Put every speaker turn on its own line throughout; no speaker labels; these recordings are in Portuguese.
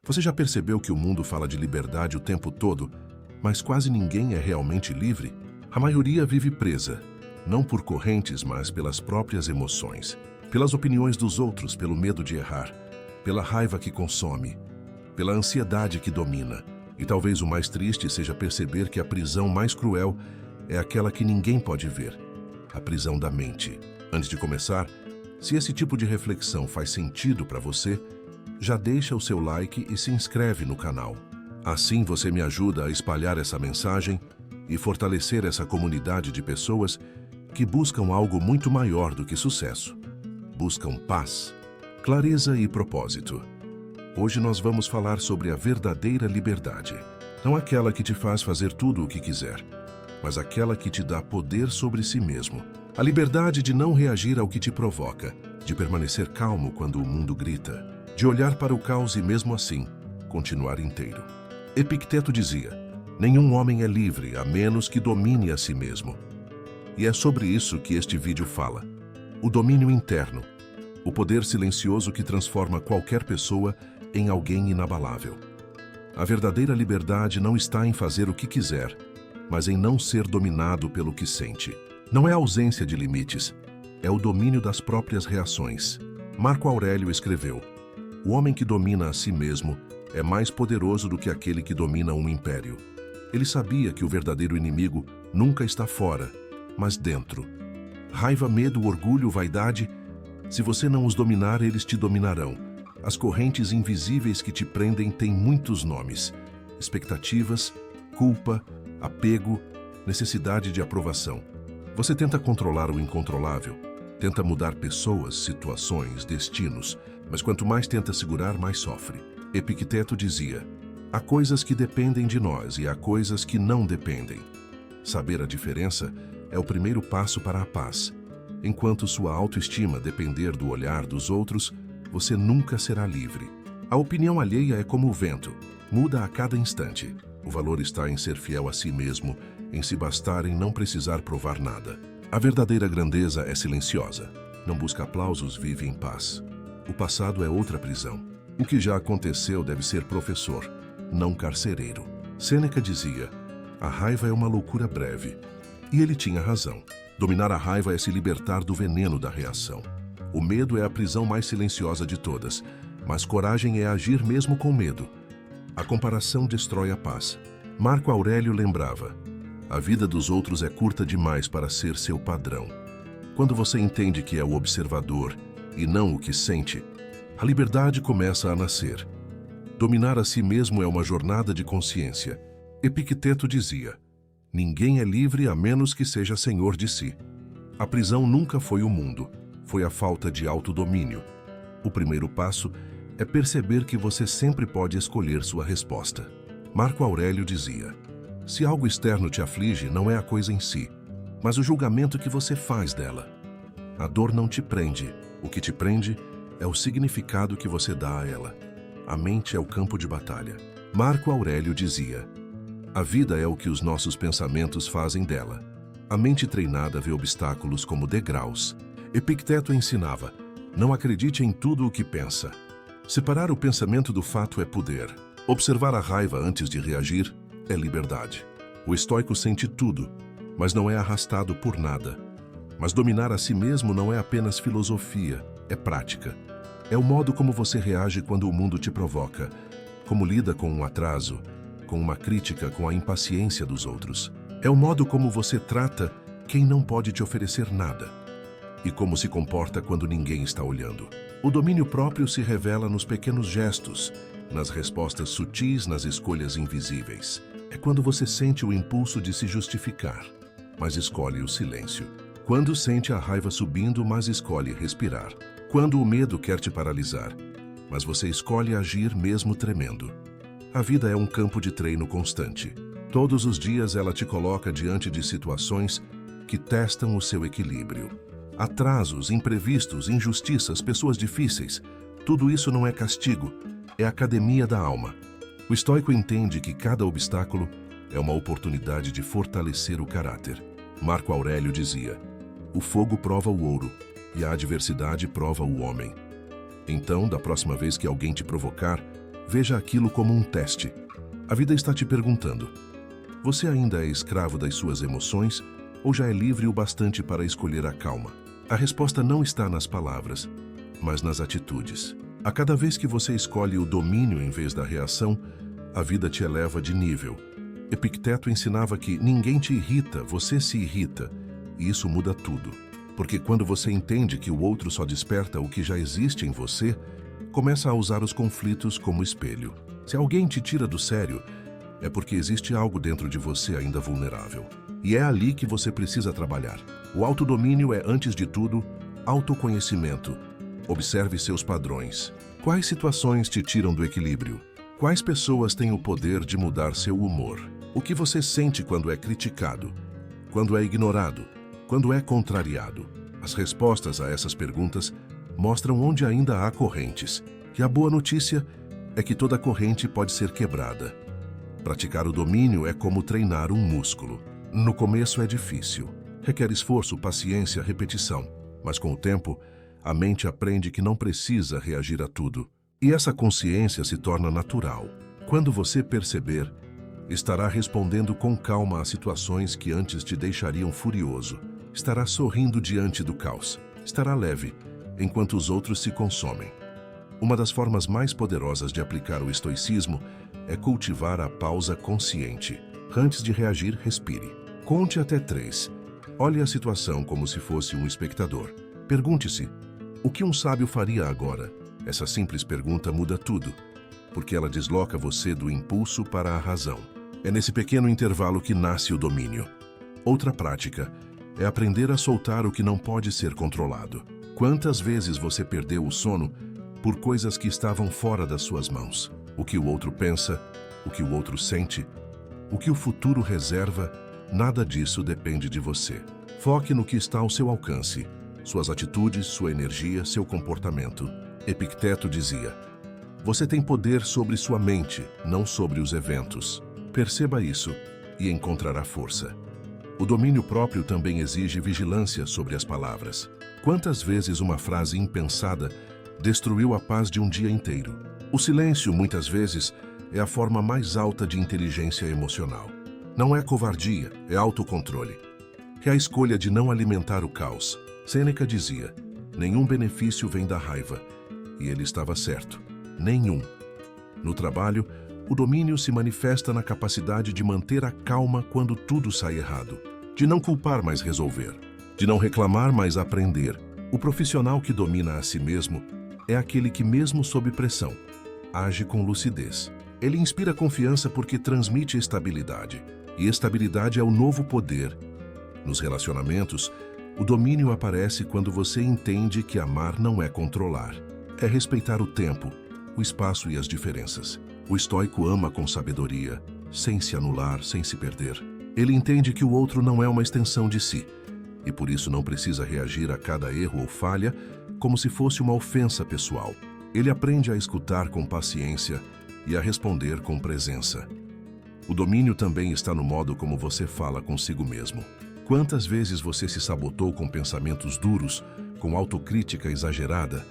Você já percebeu que o mundo fala de liberdade o tempo todo, mas quase ninguém é realmente livre? A maioria vive presa, não por correntes, mas pelas próprias emoções, pelas opiniões dos outros, pelo medo de errar, pela raiva que consome, pela ansiedade que domina. E talvez o mais triste seja perceber que a prisão mais cruel é aquela que ninguém pode ver, a prisão da mente. Antes de começar, se esse tipo de reflexão faz sentido para você, já deixa o seu like e se inscreve no canal. Assim você me ajuda a espalhar essa mensagem e fortalecer essa comunidade de pessoas que buscam algo muito maior do que sucesso. Buscam paz, clareza e propósito. Hoje nós vamos falar sobre a verdadeira liberdade. Não aquela que te faz fazer tudo o que quiser, mas aquela que te dá poder sobre si mesmo. A liberdade de não reagir ao que te provoca, de permanecer calmo quando o mundo grita, de olhar para o caos e mesmo assim, continuar inteiro. Epicteto dizia: nenhum homem é livre a menos que domine a si mesmo. E é sobre isso que este vídeo fala. O domínio interno, o poder silencioso que transforma qualquer pessoa em alguém inabalável. A verdadeira liberdade não está em fazer o que quiser, mas em não ser dominado pelo que sente. Não é a ausência de limites, é o domínio das próprias reações. Marco Aurélio escreveu: o homem que domina a si mesmo é mais poderoso do que aquele que domina um império. Ele sabia que o verdadeiro inimigo nunca está fora, mas dentro. Raiva, medo, orgulho, vaidade, se você não os dominar, eles te dominarão. As correntes invisíveis que te prendem têm muitos nomes: expectativas, culpa, apego, necessidade de aprovação. Você tenta controlar o incontrolável, tenta mudar pessoas, situações, destinos, mas quanto mais tenta segurar, mais sofre. Epicteto dizia: há coisas que dependem de nós e há coisas que não dependem. Saber a diferença é o primeiro passo para a paz. Enquanto sua autoestima depender do olhar dos outros, você nunca será livre. A opinião alheia é como o vento, muda a cada instante. O valor está em ser fiel a si mesmo, em se bastar em não precisar provar nada. A verdadeira grandeza é silenciosa. Não busca aplausos, vive em paz. O passado é outra prisão. O que já aconteceu deve ser professor, não carcereiro. Sêneca dizia: a raiva é uma loucura breve. E ele tinha razão. Dominar a raiva é se libertar do veneno da reação. O medo é a prisão mais silenciosa de todas, mas coragem é agir mesmo com medo. A comparação destrói a paz. Marco Aurélio lembrava: a vida dos outros é curta demais para ser seu padrão. Quando você entende que é o observador e não o que sente, a liberdade começa a nascer. Dominar a si mesmo é uma jornada de consciência. Epicteto dizia: ninguém é livre a menos que seja senhor de si. A prisão nunca foi o mundo, foi a falta de autodomínio. O primeiro passo é perceber que você sempre pode escolher sua resposta. Marco Aurélio dizia: se algo externo te aflige, não é a coisa em si, mas o julgamento que você faz dela. A dor não te prende, o que te prende é o significado que você dá a ela. A mente é o campo de batalha. Marco Aurélio dizia: a vida é o que os nossos pensamentos fazem dela. A mente treinada vê obstáculos como degraus. Epicteto ensinava: não acredite em tudo o que pensa. Separar o pensamento do fato é poder. Observar a raiva antes de reagir é liberdade. O estoico sente tudo, mas não é arrastado por nada. Mas dominar a si mesmo não é apenas filosofia, é prática. É o modo como você reage quando o mundo te provoca, como lida com um atraso, com uma crítica, com a impaciência dos outros. É o modo como você trata quem não pode te oferecer nada e como se comporta quando ninguém está olhando. O domínio próprio se revela nos pequenos gestos, nas respostas sutis, nas escolhas invisíveis. É quando você sente o impulso de se justificar, mas escolhe o silêncio. Quando sente a raiva subindo, mas escolhe respirar. Quando o medo quer te paralisar, mas você escolhe agir mesmo tremendo. A vida é um campo de treino constante. Todos os dias ela te coloca diante de situações que testam o seu equilíbrio. Atrasos, imprevistos, injustiças, pessoas difíceis, tudo isso não é castigo, é academia da alma. O estoico entende que cada obstáculo é uma oportunidade de fortalecer o caráter. Marco Aurélio dizia: o fogo prova o ouro e a adversidade prova o homem. Então, da próxima vez que alguém te provocar, Veja aquilo como um teste. A vida está te perguntando: você ainda é escravo das suas emoções ou já é livre o bastante para escolher a calma? A resposta não está nas palavras, mas nas atitudes. A cada vez que você escolhe o domínio em vez da reação, a vida te eleva de nível. Epicteto ensinava que ninguém te irrita, você se irrita. E isso muda tudo. Porque quando você entende que o outro só desperta o que já existe em você, começa a usar os conflitos como espelho. Se alguém te tira do sério, é porque existe algo dentro de você ainda vulnerável. E é ali que você precisa trabalhar. O autodomínio é, antes de tudo, autoconhecimento. Observe seus padrões. Quais situações te tiram do equilíbrio? Quais pessoas têm o poder de mudar seu humor? O que você sente quando é criticado? Quando é ignorado? Quando é contrariado? As respostas a essas perguntas mostram onde ainda há correntes. E a boa notícia é que toda corrente pode ser quebrada. Praticar o domínio é como treinar um músculo. No começo é difícil. Requer esforço, paciência, repetição. Mas com o tempo, a mente aprende que não precisa reagir a tudo. E essa consciência se torna natural. Quando você perceber, estará respondendo com calma a situações que antes te deixariam furioso. Estará sorrindo diante do caos. Estará leve, enquanto os outros se consomem. Uma das formas mais poderosas de aplicar o estoicismo é cultivar a pausa consciente. Antes de reagir, respire. Conte até 3. Olhe a situação como se fosse um espectador. Pergunte-se: o que um sábio faria agora? Essa simples pergunta muda tudo, porque ela desloca você do impulso para a razão. É nesse pequeno intervalo que nasce o domínio. Outra prática é aprender a soltar o que não pode ser controlado. Quantas vezes você perdeu o sono por coisas que estavam fora das suas mãos? O que o outro pensa, o que o outro sente, o que o futuro reserva, nada disso depende de você. Foque no que está ao seu alcance, suas atitudes, sua energia, seu comportamento. Epicteto dizia: você tem poder sobre sua mente, não sobre os eventos. Perceba isso e encontrará força. O domínio próprio também exige vigilância sobre as palavras. Quantas vezes uma frase impensada destruiu a paz de um dia inteiro? O silêncio, muitas vezes, é a forma mais alta de inteligência emocional. Não é covardia, é autocontrole. É a escolha de não alimentar o caos. Sêneca dizia: nenhum benefício vem da raiva. E ele estava certo. Nenhum. No trabalho, o domínio se manifesta na capacidade de manter a calma quando tudo sai errado. De não culpar, mas resolver. De não reclamar, mas aprender. O profissional que domina a si mesmo é aquele que, mesmo sob pressão, age com lucidez. Ele inspira confiança porque transmite estabilidade. E estabilidade é o novo poder. Nos relacionamentos, o domínio aparece quando você entende que amar não é controlar. É respeitar o tempo, o espaço e as diferenças. O estoico ama com sabedoria, sem se anular, sem se perder. Ele entende que o outro não é uma extensão de si, e por isso não precisa reagir a cada erro ou falha como se fosse uma ofensa pessoal. Ele aprende a escutar com paciência e a responder com presença. O domínio também está no modo como você fala consigo mesmo. Quantas vezes você se sabotou com pensamentos duros, com autocrítica exagerada,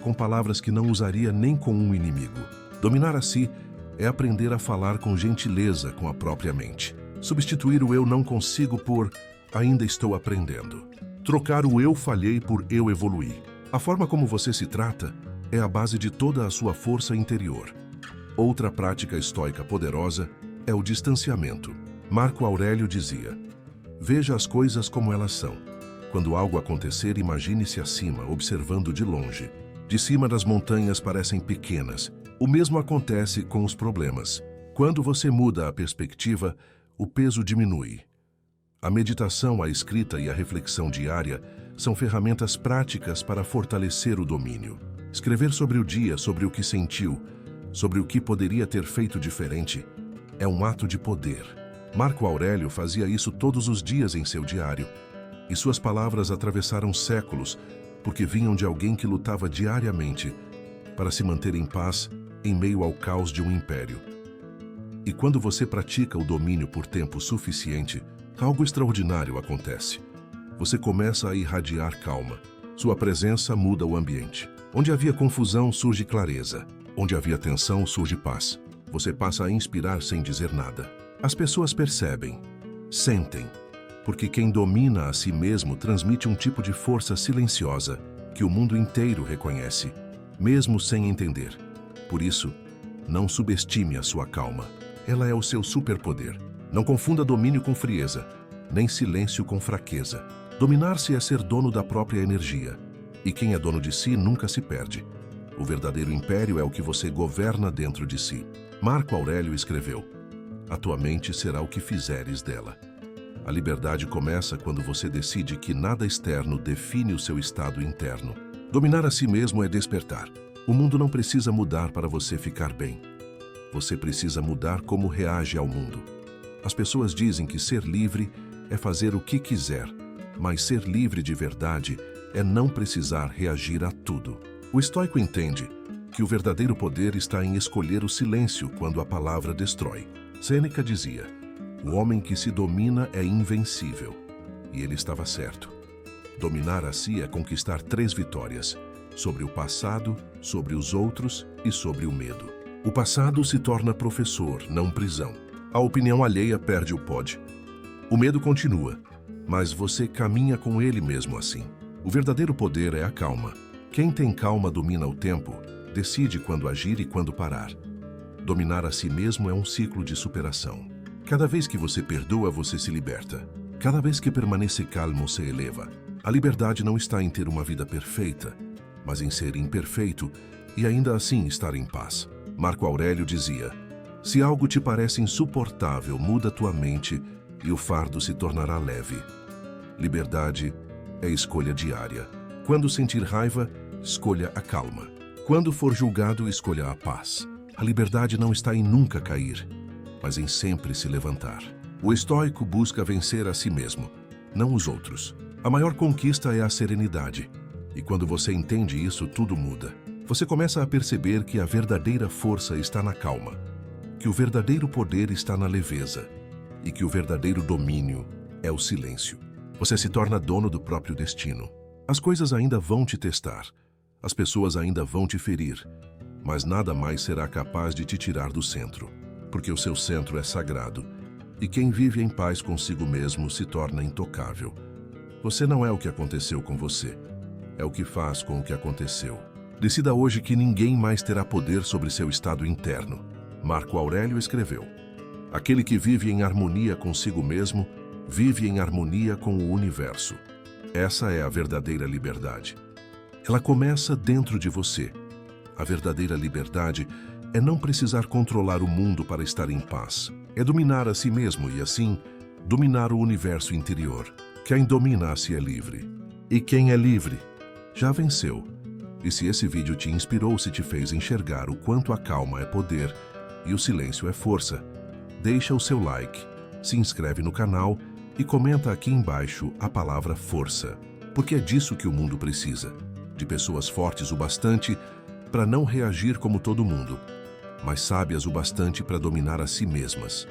com palavras que não usaria nem com um inimigo? Dominar a si é aprender a falar com gentileza com a própria mente. Substituir o eu não consigo por ainda estou aprendendo. Trocar o eu falhei por eu evoluí. A forma como você se trata é a base de toda a sua força interior. Outra prática estoica poderosa é o distanciamento. Marco Aurélio dizia: veja as coisas como elas são. Quando algo acontecer, imagine-se acima, observando de longe. De cima das montanhas parecem pequenas. O mesmo acontece com os problemas. Quando você muda a perspectiva, o peso diminui. A meditação, a escrita e a reflexão diária são ferramentas práticas para fortalecer o domínio. Escrever sobre o dia, sobre o que sentiu, sobre o que poderia ter feito diferente, é um ato de poder. Marco Aurélio fazia isso todos os dias em seu diário, e suas palavras atravessaram séculos porque vinham de alguém que lutava diariamente para se manter em paz em meio ao caos de um império. E quando você pratica o domínio por tempo suficiente, algo extraordinário acontece. Você começa a irradiar calma. Sua presença muda o ambiente. Onde havia confusão, surge clareza. Onde havia tensão, surge paz. Você passa a inspirar sem dizer nada. As pessoas percebem, sentem, porque quem domina a si mesmo transmite um tipo de força silenciosa que o mundo inteiro reconhece, mesmo sem entender. Por isso, não subestime a sua calma. Ela é o seu superpoder. Não confunda domínio com frieza, nem silêncio com fraqueza. Dominar-se é ser dono da própria energia. E quem é dono de si nunca se perde. O verdadeiro império é o que você governa dentro de si. Marco Aurélio escreveu: "A tua mente será o que fizeres dela." A liberdade começa quando você decide que nada externo define o seu estado interno. Dominar a si mesmo é despertar. O mundo não precisa mudar para você ficar bem. Você precisa mudar como reage ao mundo. As pessoas dizem que ser livre é fazer o que quiser, mas ser livre de verdade é não precisar reagir a tudo. O estoico entende que o verdadeiro poder está em escolher o silêncio quando a palavra destrói. Sêneca dizia: "O homem que se domina é invencível." E ele estava certo. Dominar a si é conquistar 3 vitórias: sobre o passado, sobre os outros e sobre o medo. O passado se torna professor, não prisão. A opinião alheia perde o pódio. O medo continua, mas você caminha com ele mesmo assim. O verdadeiro poder é a calma. Quem tem calma domina o tempo, decide quando agir e quando parar. Dominar a si mesmo é um ciclo de superação. Cada vez que você perdoa, você se liberta. Cada vez que permanece calmo, se eleva. A liberdade não está em ter uma vida perfeita, mas em ser imperfeito e ainda assim estar em paz. Marco Aurélio dizia: "Se algo te parece insuportável, muda tua mente e o fardo se tornará leve." Liberdade é escolha diária. Quando sentir raiva, escolha a calma. Quando for julgado, escolha a paz. A liberdade não está em nunca cair, mas em sempre se levantar. O estoico busca vencer a si mesmo, não os outros. A maior conquista é a serenidade. E quando você entende isso, tudo muda. Você começa a perceber que a verdadeira força está na calma, que o verdadeiro poder está na leveza e que o verdadeiro domínio é o silêncio. Você se torna dono do próprio destino. As coisas ainda vão te testar, as pessoas ainda vão te ferir, mas nada mais será capaz de te tirar do centro, porque o seu centro é sagrado, e quem vive em paz consigo mesmo se torna intocável. Você não é o que aconteceu com você, é o que faz com o que aconteceu. Decida hoje que ninguém mais terá poder sobre seu estado interno. Marco Aurélio escreveu: "Aquele que vive em harmonia consigo mesmo, vive em harmonia com o universo." Essa é a verdadeira liberdade. Ela começa dentro de você. A verdadeira liberdade é não precisar controlar o mundo para estar em paz. É dominar a si mesmo e, assim, dominar o universo interior. Quem domina a si é livre. E quem é livre já venceu. E se esse vídeo te inspirou, se te fez enxergar o quanto a calma é poder e o silêncio é força, deixa o seu like, se inscreve no canal e comenta aqui embaixo a palavra força, porque é disso que o mundo precisa, de pessoas fortes o bastante para não reagir como todo mundo, mas sábias o bastante para dominar a si mesmas.